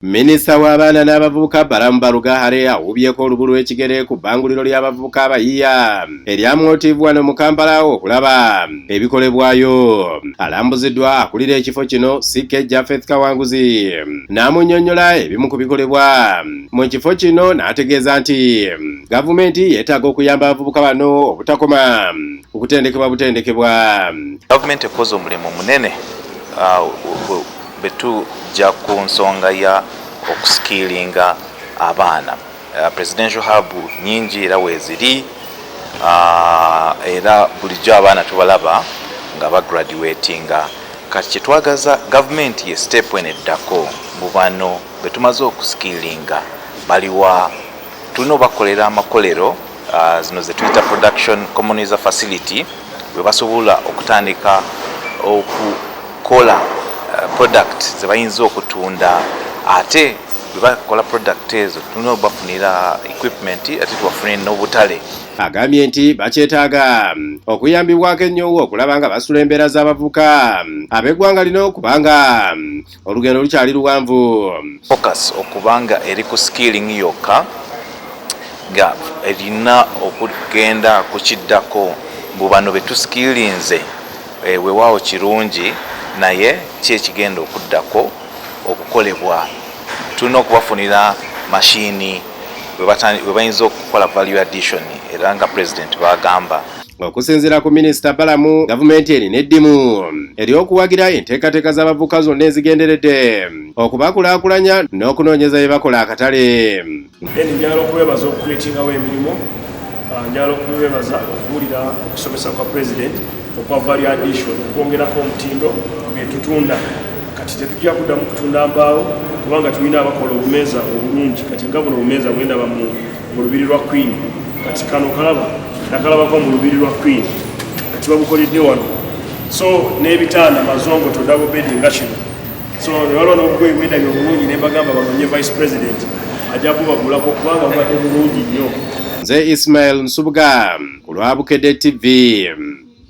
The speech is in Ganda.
Minisita w'abaana n'abavubuka Balam Balugahare awubyeko olubu lw'ekigere ku bbanguliro ly'abavubuka abayiiya eryamwotiibwa wano mu Kampala okulaba ebikolebwayo. Alambuziddwa akulira ekifo kino Sikejja Faith Kawanguzi n'amunnyonnyola ebimu ku bikolebwa mu kifo kino n'ategeeza nti gavumenti yeetaaga okuyamba abavubuka bano obutakoma okutendekebwa butendekebwa. Gavumenti ekoze omulimu munene betujja ku nsonga ya okusikiringa abaana. Presidential hub nyingi era weeziri era bulijjo abaana tubalaba nga bagraduatinga. Kati kyetwagaza gavumenti ye step eneddako mu bano betumaze okusikiringa baliwa tulina obakolera amakolero zino ze tuyita production common user facility we basobola okutandika okukola product ze bayinza okutunda ate bwe bakola product ezo tulina obafunira equipment ate tubafunire n'obutale. Agambye nti bakyetaaga okuyambibwako ennyo okulaba nga basula embeera z'abavubuka ab'eggwanga lino kubanga olugendo lukyali luwanvu. Focus okubanga eri ku skilling yokka nga erina okugenda kukiddako mbu bano betuskirinze weewaawo kirungi naye ki ekigenda okuddako okukolebwa. Tulina okubafunira mashini we bayinza okukola value addition era nga president bagamba. Okusinziira ku Minisita Balam, gavumenti erina eddimu ery'okuwagira enteekateeka z'abavubuka zonna ezigenderedde okubakulaakulanya n'okunoonyeza bye bakola akatale. Njagala okubeebaza okukuleetingawo emirimu, njagala okubeebaza okuwulira okusomesa kwa president okwa value addition okwongerako omutindo getutunda. Kati tetujja kudda mu kutunda mbaawo kubanga tulina abakola obumeeza obulungi. Kati nga buno obumeeza bwendaba mu lubiri lwa Queen, kati kano nakalabako mu lubiri lwa Queen kati babukoledde wano, so n'ebitanda mazongo to double bedding nga kino, so ne waliwo n'obugoye bwendabye obulungi ne bagamba banonye vice president ajja kubagulako kubanga bubadde bulungi nnyo. Nze Ismail Nsubuga ku lwa Bukedde TV.